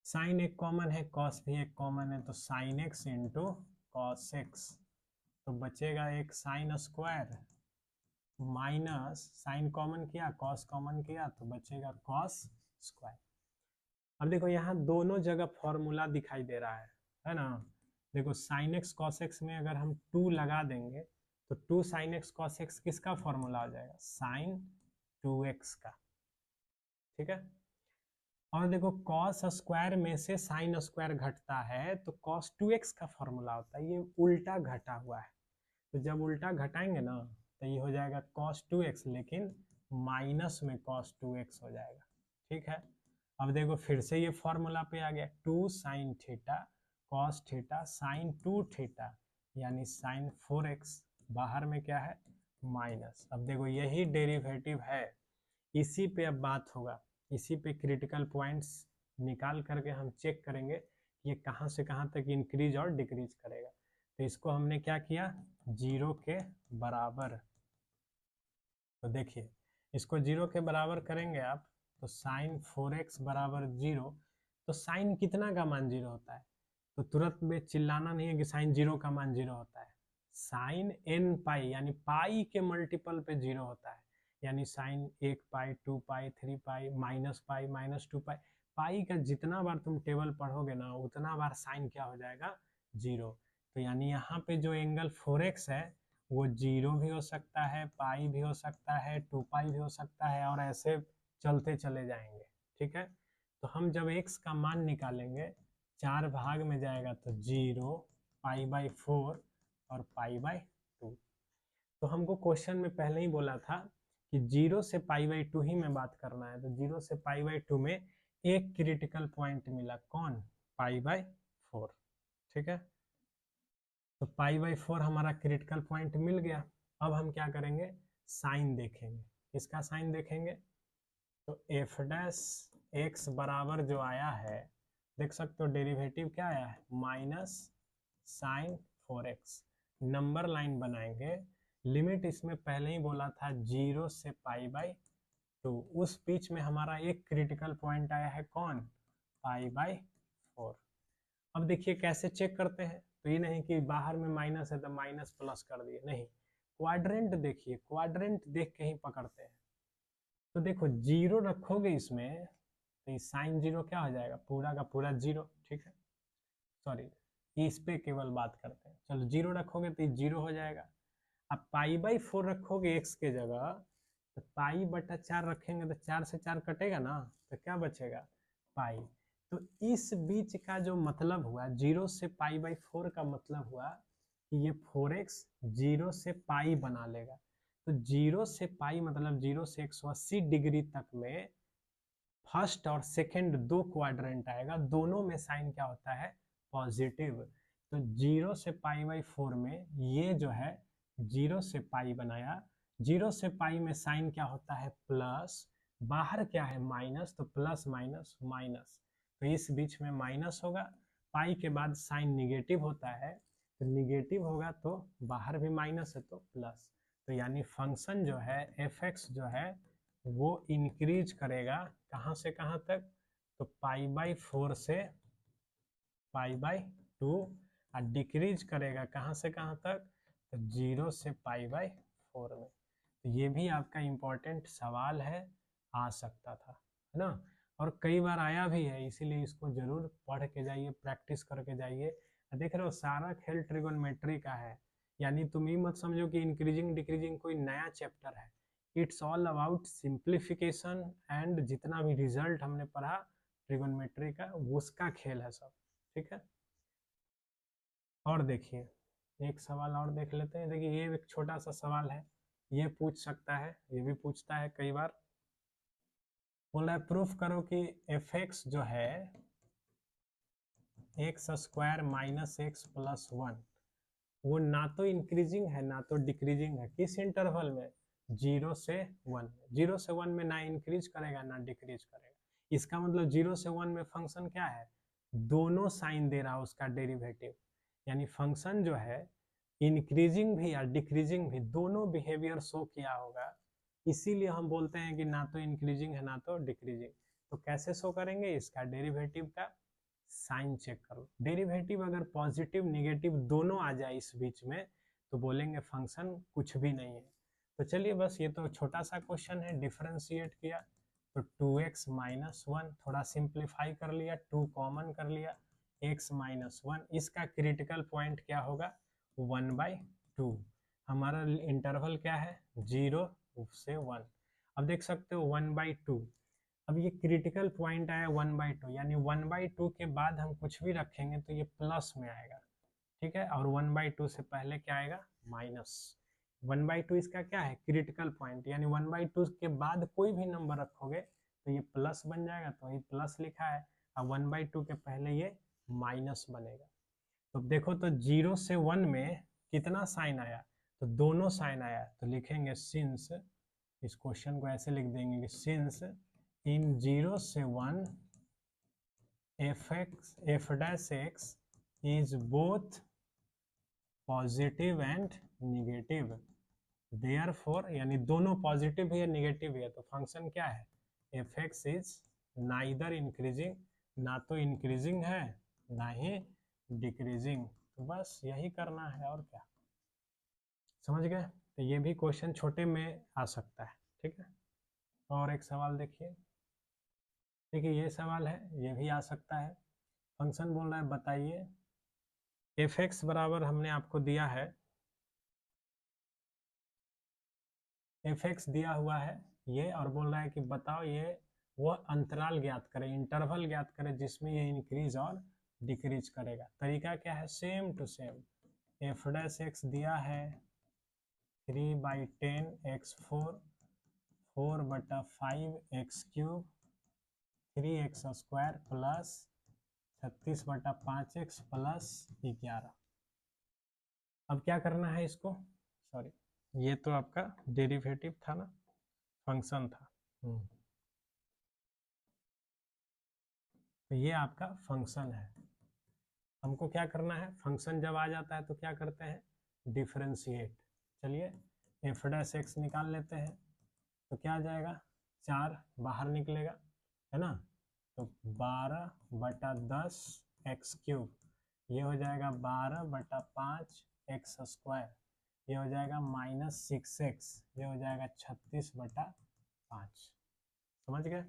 साइन एक कॉमन है, कॉस भी एक कॉमन है, तो sine X into cos X, तो बचेगा एक sine square minus sine common किया, कॉस कॉमन किया, तो बचेगा कॉस स्क्वायर। अब देखो यहाँ दोनों जगह फॉर्मूला दिखाई दे रहा है ना। देखो साइन एक्स कॉस एक्स में अगर हम 2 लगा देंगे तो 2 साइन एक्स कॉस एक्स किसका फॉर्मूला आ जाएगा, साइन 2x का, ठीक है। और देखो कॉस स्क्वायर में से साइन स्क्वायर घटता है तो कॉस 2x का फॉर्मूला होता है, ये उल्टा घटा हुआ है, तो जब उल्टा घटाएंगे ना तो ये हो जाएगा cos 2x, लेकिन माइनस में cos 2x हो जाएगा, ठीक है। अब देखो फिर से ये फॉर्मूला पे आ गया, 2 sine theta cos theta sine 2 theta, यानी साइन 4x, बाहर में क्या है माइनस। अब देखो यही डेरिवेटिव है, इसी पे अब बात होगा, इसी पे क्रिटिकल पॉइंट्स निकाल करके हम चेक करेंगे कि ये कहाँ से कहाँ तक इंक्रीज और डिक्रीज करेगा। तो इसको हमने क्या किया, 0 के बराबर, तो देखिए इसको 0 के बराबर करेंगे आप, तो साइन 4x बराबर 0, तो साइन कितना का मान 0 होता है, तो तुरंत में चिल्लाना नहीं है कि साइन 0 का मान 0 होता है, साइन n पाई यानी पाई के मल्टीपल पे 0 होता है, यानी साइन 1 पाई 2 पाई 3 पाई माइनस 2 पाई, पाई का जितना बार तुम टेबल पढ़ोगे ना उतना बार साइन क्या हो जाएगा 0। तो यानी यहाँ पे जो एंगल 4x है वो 0 भी हो सकता है, पाई भी हो सकता है, 2 पाई भी हो सकता है, और ऐसे चलते चले जाएंगे। ठीक है, तो हम जब x का मान निकालेंगे 4 भाग में जाएगा तो 0, पाई बाई 4 और पाई बाई 2। तो हमको क्वेश्चन में पहले ही बोला था कि 0 से पाई बाई 2 ही में बात करना है, तो 0 से पाई बाई 2 में एक क्रिटिकल पॉइंट मिला, कौन? Pi by 4। ठीक है, तो पाई बाई 4 हमारा क्रिटिकल पॉइंट मिल गया। अब हम क्या करेंगे, साइन देखेंगे। किसका साइन देखेंगे? तो एफ डैश एक्स बराबर जो आया है, देख सकते हो डेरिवेटिव क्या आया है, minus sine 4x। Number line बनाएंगे, लिमिट इसमें पहले ही बोला था 0 से पाई बाई 2। उस बीच में हमारा एक क्रिटिकल पॉइंट आया है, कौन? Pi by 4। अब देखिए कैसे चेक करते हैं, तो ये नहीं कि बाहर में माइनस है तो माइनस प्लस कर दिए, नहीं, क्वाड्रेंट देखिए, क्वाड्रेंट देख के ही पकड़ते हैं। तो देखो 0 रखोगे इसमें तो साइन 0 क्या हो जाएगा, पूरा का पूरा 0। ठीक है, सॉरी, इस पे केवल बात करते हैं। चलो 0 रखोगे तो 0 हो जाएगा। अब पाई बाई 4 रखोगे x के जगह, तो पाई बटा 4 रखेंगे तो 4 से 4 कटेगा ना, तो क्या बचेगा, पाई। तो इस बीच का जो मतलब हुआ 0 से पाई बाई 4 का मतलब हुआ कि ये 4x 0 से पाई बना लेगा। तो 0 से पाई मतलब 0 से 180 डिग्री तक में फर्स्ट और सेकंड दो क्वाड्रेंट आएगा, दोनों में साइन क्या होता है, पॉजिटिव। तो 0 से पाई बाई 4 में ये जो है 0 से पाई बनाया, 0 से पाई में साइन क्या होता है, प्लस, बाहर क्या है, माइनस, तो प्लस माइनस माइनस, तो इस बीच में माइनस होगा। पाई के बाद साइन निगेटिव होता है, तो निगेटिव होगा तो बाहर भी माइनस है तो प्लस। तो यानी फंक्शन जो है एफ एक्स जो है वो इंक्रीज करेगा कहाँ से कहाँ तक, तो पाई बाई 4 से पाई बाई 2, और डिक्रीज करेगा कहाँ से कहाँ तक, तो 0 से पाई बाई 4 में। तो ये भी आपका इम्पोर्टेंट सवाल है, आ सकता था, है ना, और कई बार आया भी है, इसीलिए इसको जरूर पढ़ के जाइए, प्रैक्टिस करके जाइए। देख रहे हो सारा खेल ट्रिगोनोमेट्री का है, यानी तुम ही मत समझो कि इंक्रीजिंग डिक्रीजिंग कोई नया चैप्टर है। It's all about simplification and जितना भी रिजल्ट हमने पढ़ा ट्रिगोनोमेट्री का, उसका खेल है सब। ठीक है, और देखिए एक सवाल और देख लेते हैं। देखिए ये एक छोटा सा सवाल है, ये पूछ सकता है, ये भी पूछता है कई बार। बोल रहा है प्रूफ करो कि एफ एक्स जो है x square minus x plus 1 वो ना तो इंक्रीजिंग है ना तो डिक्रीजिंग है। किस इंटरवल में, 0 से 1। 0 से 1 में ना इंक्रीज करेगा ना डिक्रीज करेगा। इसका मतलब 0 से 1 में फंक्शन क्या है, दोनों साइन दे रहा है उसका डेरिवेटिव, यानी फंक्शन जो है इंक्रीजिंग भी या डिक्रीजिंग भी दोनों बिहेवियर शो किया होगा। इसीलिए हम बोलते हैं कि ना तो इंक्रीजिंग है ना तो डिक्रीजिंग। तो कैसे शो करेंगे, इसका डेरिवेटिव का साइन चेक करो। डेरिवेटिव अगर पॉजिटिव निगेटिव दोनों आ जाए इस बीच में तो बोलेंगे फंक्शन कुछ भी नहीं है। तो चलिए बस ये तो छोटा सा क्वेश्चन है, डिफरेंशिएट किया तो 2x माइनस 1, थोड़ा सिंप्लीफाई कर लिया, 2 कॉमन कर लिया, x माइनस 1, इसका क्रिटिकल पॉइंट क्या होगा, 1/2। हमारा इंटरवल क्या है, 0 से 1। अब देख सकते हो 1/2। अब ये क्रिटिकल पॉइंट आया 1/2, यानी 1/2 के बाद हम कुछ भी रखेंगे तो ये प्लस में आएगा। ठीक है, और 1/2 से पहले क्या आएगा, माइनस। 1/2 इसका क्या है, क्रिटिकल पॉइंट, यानी 1/2 के बाद कोई भी नंबर रखोगे तो ये प्लस बन जाएगा, तो ये प्लस लिखा है। अब 1/2 के पहले ये माइनस बनेगा। तो देखो तो 0 से 1 में कितना साइन आया, तो दोनों साइन आया, तो लिखेंगे सिंस, इस क्वेश्चन को ऐसे लिख देंगे कि सिंस in 0 से 1 f dash x is both positive and negative, therefore यानी दोनों पॉजिटिव भी है निगेटिव भी है, तो फंक्शन क्या है, F x is neither increasing, ना तो इंक्रीजिंग है ना ही डिक्रीजिंग। तो बस यही करना है और क्या, समझ गए। तो ये भी क्वेश्चन छोटे में आ सकता है। ठीक है, और एक सवाल देखिए, देखिए ये सवाल है, ये भी आ सकता है। फंक्शन बोल रहा है बताइए एफ एक्स बराबर, हमने आपको दिया है एफ एक्स दिया हुआ है ये, और बोल रहा है कि बताओ ये वो अंतराल ज्ञात करें, इंटरवल ज्ञात करें जिसमें ये इंक्रीज और डिक्रीज करेगा। तरीका क्या है, same to same. F dash X दिया है 3/10 x4, 4/5 x³ 3x² plus 36/5x plus 11। अब क्या करना है इसको, सॉरी ये तो आपका डेरिवेटिव था ना, फंक्शन था। तो ये आपका फंक्शन है। हमको क्या करना है, फंक्शन जब आ जाता है तो क्या करते हैं, डिफरेंशिएट। चलिए एफ डैश एक्स निकाल लेते हैं, तो क्या आ जाएगा, 4 बाहर निकलेगा है ना, तो 12/10 x³, ये हो जाएगा 12/5 x², ये हो जाएगा -6x, ये हो जाएगा 36/5। समझ गए,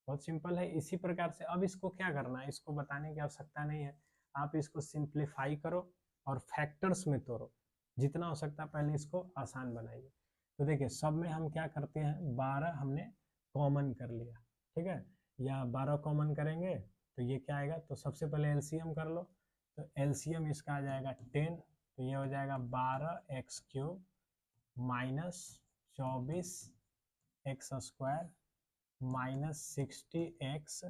बहुत सिंपल है। इसी प्रकार से अब इसको क्या करना है, इसको बताने की आवश्यकता नहीं है, आप इसको सिंप्लीफाई करो और फैक्टर्स में तोड़ो, जितना हो सकता है पहले इसको आसान बनाइए। तो देखिए सब में हम क्या करते हैं, 12 हमने कॉमन कर लिया, ठीक है, या 12 कॉमन करेंगे तो ये क्या आएगा, तो सबसे पहले एलसीएम कर लो, तो एलसीएम इसका आ जाएगा 10, तो ये हो जाएगा 12x³ -24x² -60x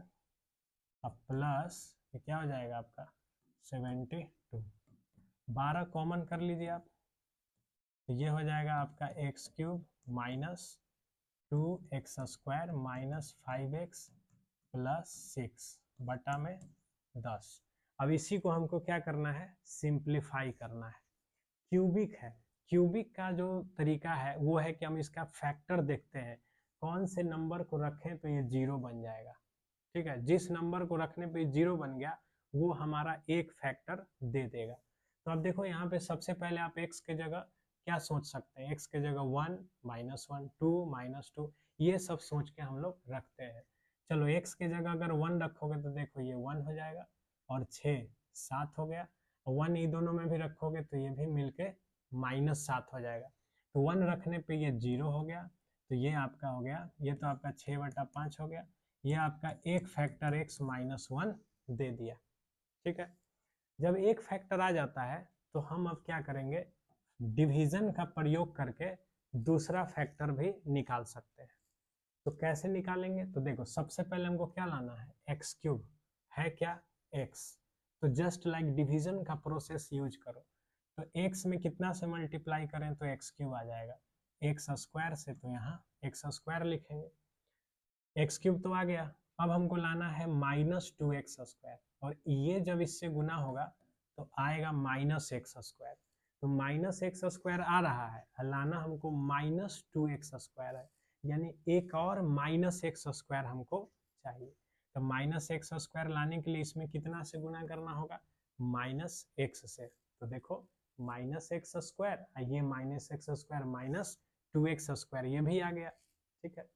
प्लस ये क्या हो जाएगा आपका 72। 12 कॉमन कर लीजिए आप, तो ये हो जाएगा आपका x³ -2x² -5x प्लस 6 बटा में 10। अब इसी को हमको क्या करना है, सिंप्लीफाई करना है। क्यूबिक है, क्यूबिक का जो तरीका है वो है कि हम इसका फैक्टर देखते हैं, कौन से नंबर को रखें तो ये 0 बन जाएगा, ठीक है, जिस नंबर को रखने पे 0 बन गया वो हमारा एक फैक्टर दे देगा। तो अब देखो यहाँ पे सबसे पहले आप x के जगह क्या सोच सकते हैं, x के जगह 1 -1 2 -2 ये सब सोच के हम लोग रखते हैं। चलो x के जगह अगर 1 रखोगे तो देखो ये 1 हो जाएगा, और 6 7 हो गया, 1 ये दोनों में भी रखोगे तो ये भी मिलके -7 हो जाएगा। तो 1 रखने पे ये 0 हो गया, तो ये आपका हो गया, ये तो आपका 6/5 हो गया, ये आपका एक फैक्टर x -1 दे दिया, ठीक है। जब एक फैक्टर आ जाता है तो हम अब क्या करेंगे, डिवीजन का प्रयोग करके दूसरा फैक्टर भी निकाल सकते हैं। तो कैसे निकालेंगे, तो देखो सबसे पहले हमको क्या लाना है, x³ है क्या, x, तो जस्ट लाइक डिवीजन का प्रोसेस यूज करो, तो x में कितना से मल्टीप्लाई करें तो x³ आ जाएगा, x² से तो यहाँ x² लिखेंगे, x³ तो आ गया। अब हमको लाना है -2x², और ये जब इससे गुना होगा तो आएगा -x², तो -x² आ रहा है, लाना हमको -2x² है, यानी एक और -x² हमको चाहिए। तो -x² लाने के लिए इसमें कितना से गुना करना होगा, -x से, तो देखो -x² ये -x² -2x² ये भी आ गया, ठीक है।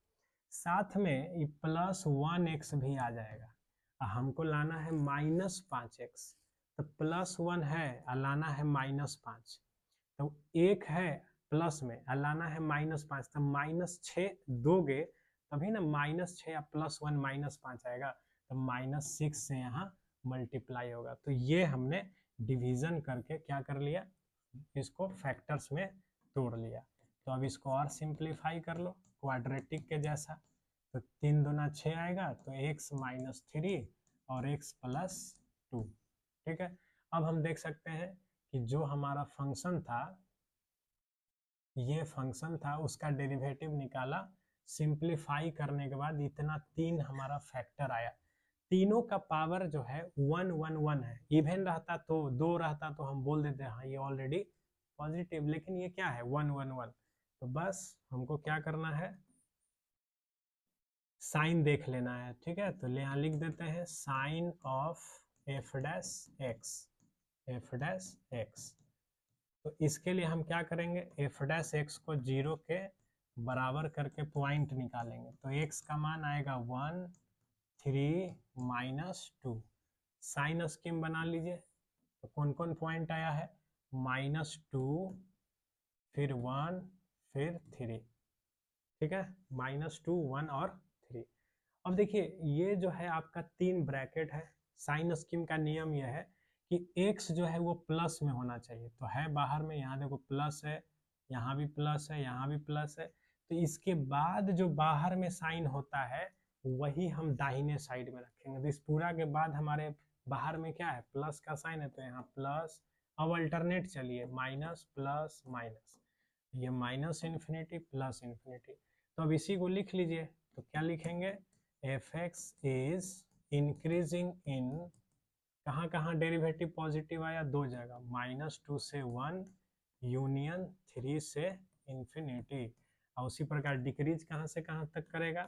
साथ में ये +1x भी आ जाएगा, हमको लाना है -5x, तो +1 है और लाना है -5, तो एक है प्लस में और लाना है -5, तो -6 दोगे तभी ना -6 या +1 -5 आएगा, तो -6 से यहाँ मल्टीप्लाई होगा। तो ये हमने डिवीजन करके क्या कर लिया, इसको फैक्टर्स में तोड़ लिया। तो अब इसको और सिंप्लीफाई कर लो क्वाड्रेटिक के जैसा, तो 3 दूना 6 आएगा, तो x -3 और x + 2, ठीक है। अब हम देख सकते हैं कि जो हमारा फंक्शन था, ये फंक्शन था, उसका डेरिवेटिव निकाला, सिंप्लीफाई करने के बाद इतना 3 हमारा फैक्टर आया, तीनों का पावर जो है 1 1 1 है, इवन रहता तो 2 रहता तो हम बोल देते हाँ ये ऑलरेडी पॉजिटिव, लेकिन ये क्या है 1 1 1, तो बस हमको क्या करना है, साइन देख लेना है, ठीक है। तो यहाँ लिख देते हैं साइन ऑफ f'(x), तो इसके लिए हम क्या करेंगे, f'(x) को 0 के बराबर करके पॉइंट निकालेंगे, तो x का मान आएगा 1 3 -2, साइन स्कीम बना लीजिए, तो कौन कौन पॉइंट आया है, -2 फिर 1 फिर 3, ठीक है, -2, 1 और 3। अब देखिए ये जो है आपका 3 ब्रैकेट है। साइन स्कीम का नियम यह है कि x जो है वो प्लस में होना चाहिए, तो है बाहर में, यहाँ देखो प्लस है, यहाँ भी प्लस है, यहाँ भी प्लस है, तो इसके बाद जो बाहर में साइन होता है वही हम दाहिने साइड में रखेंगे। तो इस पूरा के बाद हमारे बाहर में क्या है, प्लस का साइन है, तो यहाँ प्लस। अब अल्टरनेट चलिए, माइनस प्लस माइनस, ये माइनस इन्फिनिटी प्लस इन्फिनिटी। तो अब इसी को लिख लीजिए, तो क्या लिखेंगे, F x is increasing in, कहाँ कहाँ डेरिवेटिव पॉजिटिव आया, 2 जगह, -2 से 1 यूनियन 3 से इन्फिनिटी। और उसी प्रकार डिक्रीज कहाँ से कहाँ तक करेगा,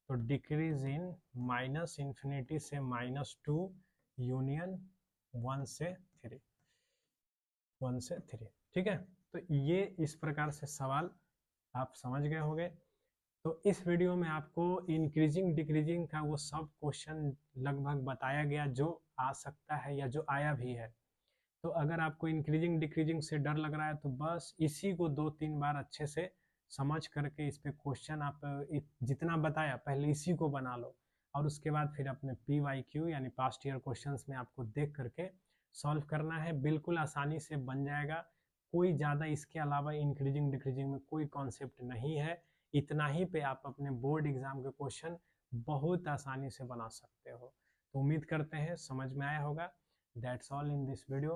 तो डिक्रीज इन माइनस इन्फिनिटी से -2 यूनियन 1 से 3, 1 से 3। ठीक है, तो ये इस प्रकार से सवाल आप समझ गए होंगे। तो इस वीडियो में आपको इंक्रीजिंग डिक्रीजिंग का वो सब क्वेश्चन लगभग बताया गया जो आ सकता है या जो आया भी है। तो अगर आपको इंक्रीजिंग डिक्रीजिंग से डर लग रहा है तो बस इसी को 2-3 बार अच्छे से समझ करके इस पे क्वेश्चन आप जितना बताया पहले इसी को बना लो, और उसके बाद फिर अपने PYQ यानी पास्ट ईयर क्वेश्चंस में आपको देख करके सॉल्व करना है। बिल्कुल आसानी से बन जाएगा, कोई ज़्यादा इसके अलावा इंक्रीजिंग डिक्रीजिंग में कोई कॉन्सेप्ट नहीं है। इतना ही पे आप अपने बोर्ड एग्जाम के क्वेश्चन बहुत आसानी से बना सकते हो। तो उम्मीद करते हैं समझ में आया होगा। That's all in this video.